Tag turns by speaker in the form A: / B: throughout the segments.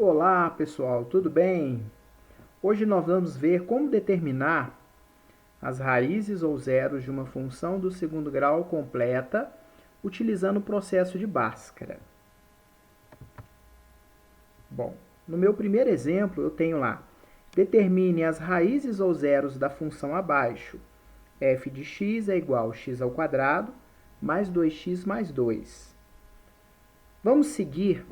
A: Olá pessoal, tudo bem? Hoje nós vamos ver como determinar as raízes ou zeros de uma função do segundo grau completa utilizando o processo de Bhaskara. Bom, no meu primeiro exemplo eu tenho lá, determine as raízes ou zeros da função abaixo. F de x é igual a x ao quadrado mais 2x mais 2. Vamos seguir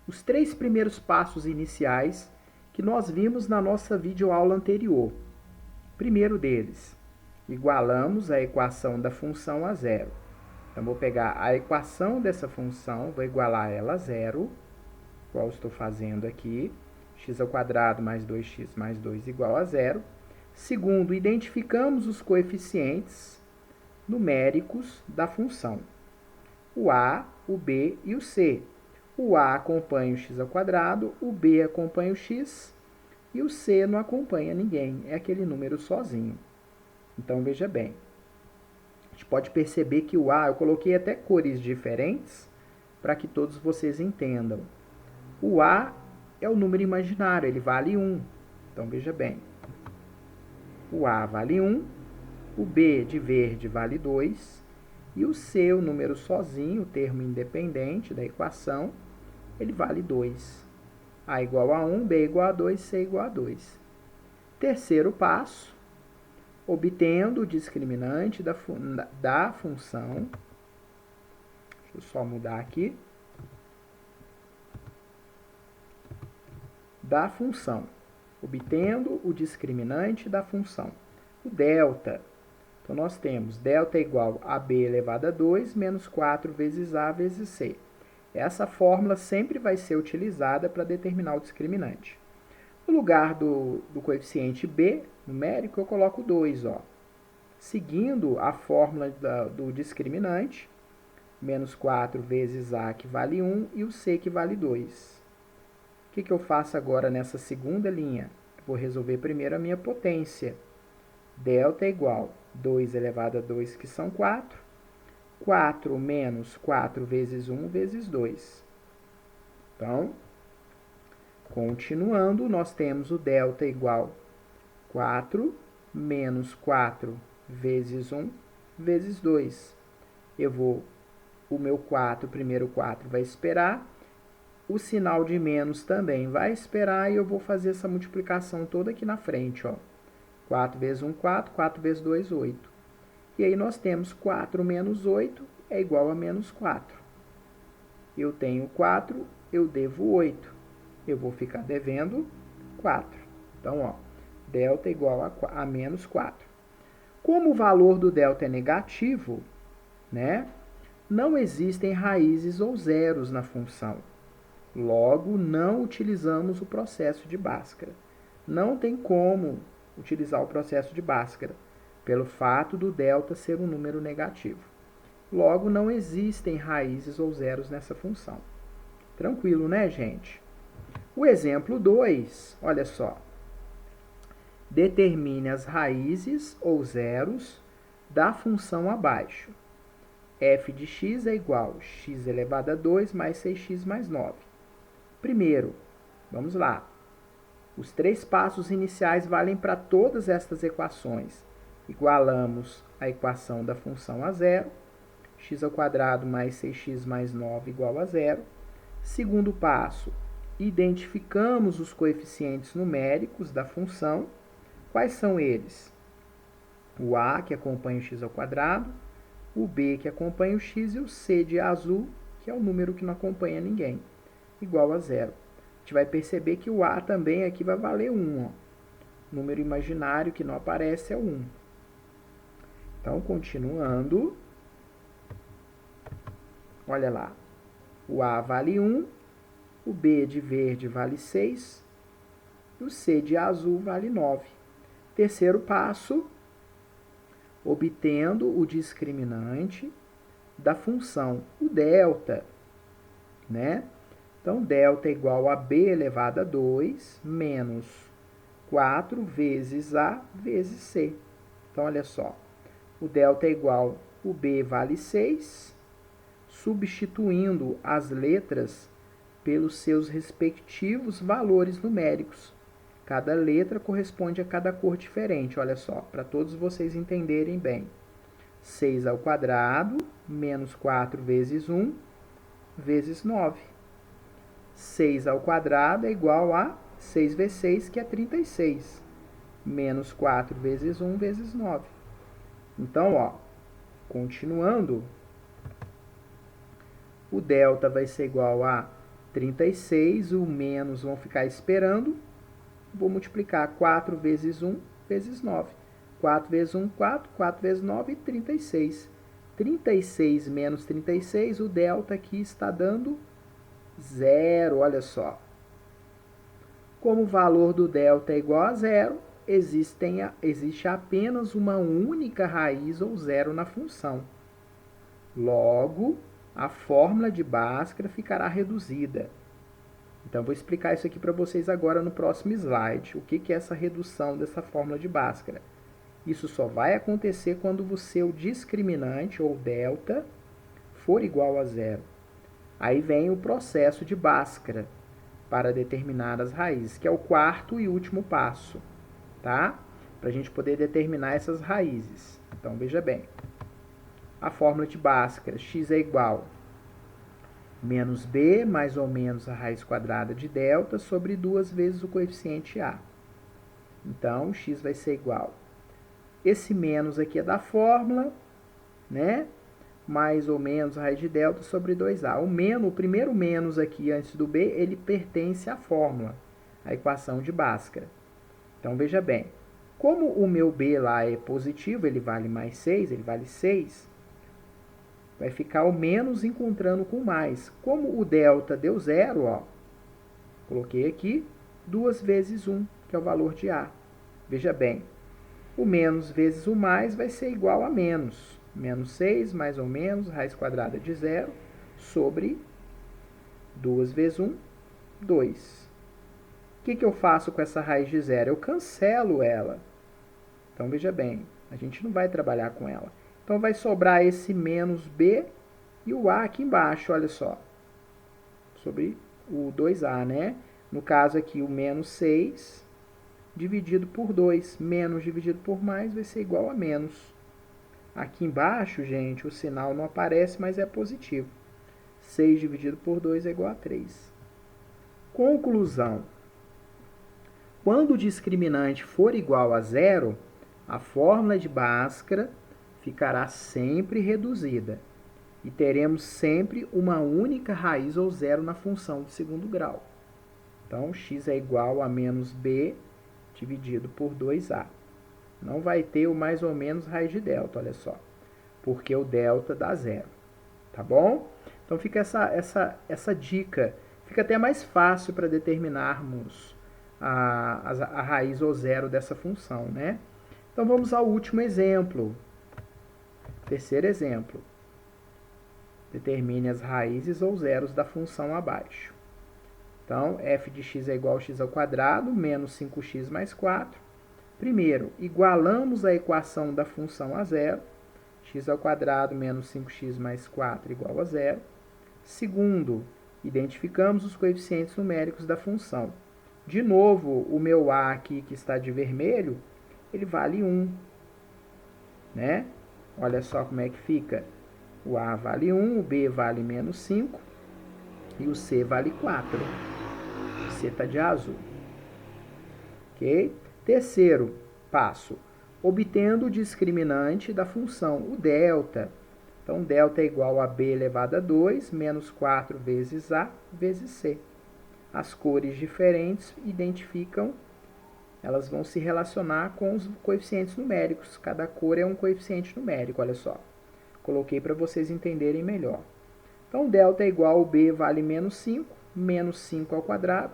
A: os 3 primeiros passos iniciais que nós vimos na nossa videoaula anterior. Primeiro deles, igualamos a equação da função a zero. Então, vou pegar a equação dessa função, vou igualar ela a zero, igual estou fazendo aqui, x ao quadrado mais 2x mais 2 igual a zero. Segundo, identificamos os coeficientes numéricos da função, o a, o b e o c. O a acompanha o x ao quadrado, o b acompanha o x e o c não acompanha ninguém, é aquele número sozinho. Então, veja bem, a gente pode perceber que o a, eu coloquei até cores diferentes para que todos vocês entendam. O a é o número imaginário, ele vale 1. Então, veja bem, o a vale 1, o b de verde vale 2, e o c, o número sozinho, o termo independente da equação, ele vale 2. A igual a 1, B igual a 2, C igual a 2. Terceiro passo, obtendo o discriminante da função. Deixa eu só mudar aqui. Da função. Obtendo o discriminante da função. O delta. Então, nós temos delta igual a B elevado a 2 menos 4 vezes A vezes C. Essa fórmula sempre vai ser utilizada para determinar o discriminante. No lugar do coeficiente b numérico, eu coloco 2. Seguindo a fórmula do discriminante, menos 4 vezes a que vale 1 e o c que vale 2. O que eu faço agora nessa segunda linha? Eu vou resolver primeiro a minha potência. Delta é igual a 2 elevado a 2, que são 4. 4 menos 4 vezes 1 vezes 2. Então, continuando, nós temos o delta igual a 4 menos 4 vezes 1 vezes 2. O meu 4, primeiro 4, vai esperar. O sinal de menos também vai esperar e eu vou fazer essa multiplicação toda aqui na frente. 4 vezes 1, 4. 4 vezes 2, 8. E aí nós temos 4 menos 8 é igual a menos 4. Eu tenho 4, eu devo 8. Eu vou ficar devendo 4. Então, delta é igual a menos 4. Como o valor do delta é negativo, né, não existem raízes ou zeros na função. Logo, não utilizamos o processo de Bhaskara. Não tem como utilizar o processo de Bhaskara, pelo fato do delta ser um número negativo. Logo, não existem raízes ou zeros nessa função. Tranquilo, né, gente? O exemplo 2, olha só. Determine as raízes ou zeros da função abaixo. F de x é igual a x elevado a 2 mais 6x mais 9. Primeiro, vamos lá. Os 3 passos iniciais valem para todas estas equações. Igualamos a equação da função a zero. X ao quadrado mais 6x mais 9 igual a zero. Segundo passo, identificamos os coeficientes numéricos da função. Quais são eles? O a, que acompanha o x ao quadrado, o b, que acompanha o x, e o c de azul, que é o número que não acompanha ninguém, igual a zero. A gente vai perceber que o a também aqui vai valer 1. O número imaginário que não aparece é o 1. Então, continuando, olha lá. O a vale 1, o b de verde vale 6, e o c de azul vale 9. Terceiro passo, obtendo o discriminante da função, o delta, né? Então, delta é igual a b elevado a 2 menos 4 vezes a vezes c. Então, olha só, o delta é igual, o b vale 6, substituindo as letras pelos seus respectivos valores numéricos. Cada letra corresponde a cada cor diferente, olha só, para todos vocês entenderem bem. 6 ao quadrado, menos 4 vezes 1, vezes 9. 6 ao quadrado é igual a 6 vezes 6, que é 36. Menos 4 vezes 1, vezes 9. Então, ó, continuando, o delta vai ser igual a 36, o menos vão ficar esperando. Vou multiplicar 4 vezes 1, vezes 9. 4 vezes 1, 4. 4 vezes 9, 36. 36 menos 36, o delta aqui está dando 0, olha só. Como o valor do delta é igual a 0, existe apenas uma única raiz ou zero na função. Logo, a fórmula de Bhaskara ficará reduzida. Então, vou explicar isso aqui para vocês agora no próximo slide. O que é essa redução dessa fórmula de Bhaskara? Isso só vai acontecer quando o seu discriminante, ou delta, for igual a 0. Aí vem o processo de Bhaskara para determinar as raízes, que é o quarto e último passo, tá? Para a gente poder determinar essas raízes. Então, veja bem. A fórmula de Bhaskara, x é igual menos b, mais ou menos a raiz quadrada de delta, sobre 2 vezes o coeficiente a. Então, x vai ser igual. Esse menos aqui é da fórmula, né? Mais ou menos a raiz de delta sobre 2a. O primeiro menos aqui antes do b, ele pertence à fórmula, à equação de Bhaskara. Então, veja bem. Como o meu b lá é positivo, ele vale mais 6, ele vale 6, vai ficar o menos encontrando com mais. Como o delta deu 0, ó, coloquei aqui 2 vezes 1, que é o valor de a. Veja bem, o menos vezes o mais vai ser igual a menos. Menos 6, mais ou menos, raiz quadrada de 0, sobre 2 vezes 1, 2. O que eu faço com essa raiz de 0? Eu cancelo ela. Então, veja bem, a gente não vai trabalhar com ela. Então, vai sobrar esse menos b e o a aqui embaixo, olha só. Sobre o 2a, né? No caso aqui, o menos 6 dividido por 2. Menos dividido por mais vai ser igual a menos. Aqui embaixo, gente, o sinal não aparece, mas é positivo. 6 dividido por 2 é igual a 3. Conclusão. Quando o discriminante for igual a 0, a fórmula de Bhaskara ficará sempre reduzida e teremos sempre uma única raiz ou zero na função de segundo grau. Então, x é igual a menos b dividido por 2a. Não vai ter o mais ou menos raiz de delta, olha só, porque o delta dá 0, tá bom? Então, fica essa dica. Fica até mais fácil para determinarmos a raiz ou zero dessa função, né? Então, vamos ao último exemplo. Terceiro exemplo. Determine as raízes ou zeros da função abaixo. Então, f de x é igual a x ao quadrado, menos 5x mais 4. Primeiro, igualamos a equação da função a zero. X ao quadrado menos 5x mais 4 igual a zero. Segundo, identificamos os coeficientes numéricos da função. De novo, o meu a aqui, que está de vermelho, ele vale 1, né? Olha só como é que fica. O a vale 1, o b vale menos 5 e o c vale 4. O c está de azul. Ok? Terceiro passo, obtendo o discriminante da função, o delta. Então, delta é igual a b elevado a 2, menos 4 vezes a, vezes c. As cores diferentes identificam, elas vão se relacionar com os coeficientes numéricos. Cada cor é um coeficiente numérico, olha só. Coloquei para vocês entenderem melhor. Então, delta é igual a b vale menos 5, menos 5 ao quadrado,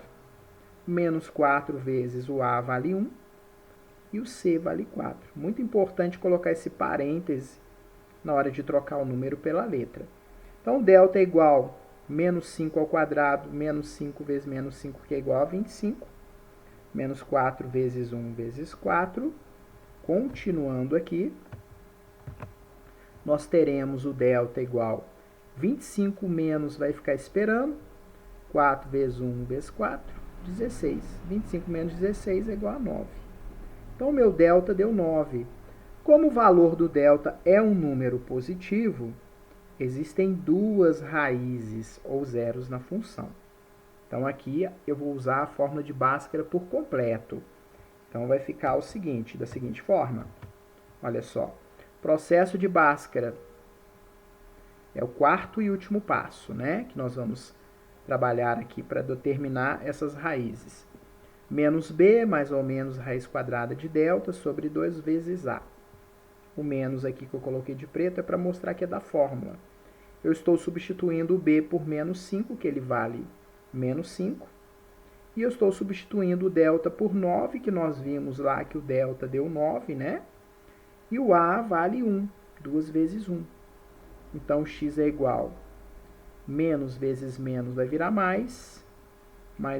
A: menos 4 vezes o a vale 1, e o c vale 4. Muito importante colocar esse parêntese na hora de trocar o número pela letra. Então, delta é igual a menos 5 ao quadrado, menos 5 vezes menos 5, que é igual a 25. Menos 4 vezes 1 vezes 4. Continuando aqui, nós teremos o delta igual a 25 menos vai ficar esperando. 4 vezes 1 vezes 4, 16. 25 menos 16 é igual a 9. Então, o meu delta deu 9. Como o valor do delta é um número positivo, existem duas raízes ou zeros na função. Então, aqui eu vou usar a fórmula de Bhaskara por completo. Então, vai ficar o seguinte, da seguinte forma. Olha só. Processo de Bhaskara é o quarto e último passo, né? Que nós vamos trabalhar aqui para determinar essas raízes. Menos b, mais ou menos raiz quadrada de delta, sobre 2 vezes a. O menos aqui que eu coloquei de preto é para mostrar que é da fórmula. Eu estou substituindo o b por menos 5, que ele vale menos 5. E eu estou substituindo o delta por 9, que nós vimos lá que o delta deu 9, né? E o a vale 1, 2 vezes 1. Então, x é igual menos vezes menos vai virar mais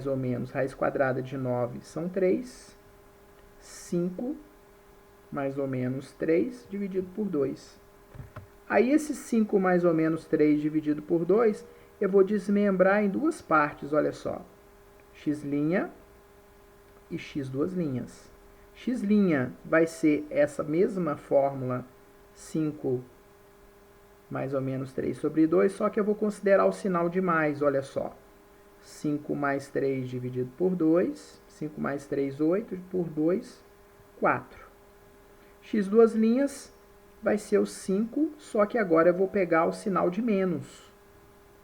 A: ou menos, raiz quadrada de 9 são 3, 5, mais ou menos 3, dividido por 2. Aí, esse 5 mais ou menos 3 dividido por 2, eu vou desmembrar em duas partes, olha só. X' e x duas linhas. X' vai ser essa mesma fórmula, 5 mais ou menos 3 sobre 2, só que eu vou considerar o sinal de mais, olha só. 5 mais 3 dividido por 2, 5 mais 3, 8, por 2, 4. X duas linhas vai ser o 5, só que agora eu vou pegar o sinal de menos.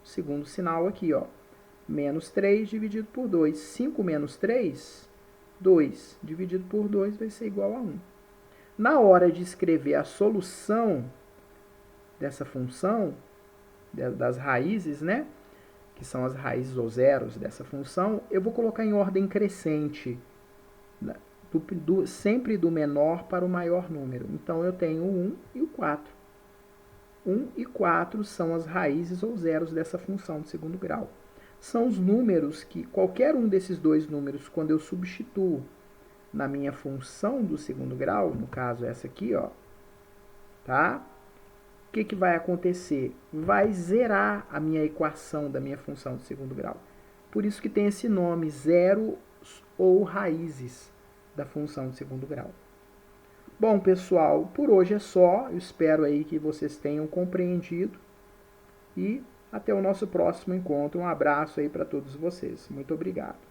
A: O segundo sinal aqui, ó. Menos 3 dividido por 2. 5 menos 3, 2. Dividido por 2 vai ser igual a 1. Na hora de escrever a solução dessa função, das raízes, né? Que são as raízes ou zeros dessa função, eu vou colocar em ordem crescente, sempre do menor para o maior número. Então, eu tenho o 1 e o 4. 1 e 4 são as raízes ou zeros dessa função de segundo grau. São os números que, qualquer um desses dois números, quando eu substituo na minha função do segundo grau, no caso essa aqui, ó, tá? O que vai acontecer? Vai zerar a minha equação da minha função de segundo grau. Por isso que tem esse nome, zeros ou raízes da função de segundo grau. Bom, pessoal, por hoje é só. Eu espero aí que vocês tenham compreendido. E até o nosso próximo encontro. Um abraço aí para todos vocês. Muito obrigado.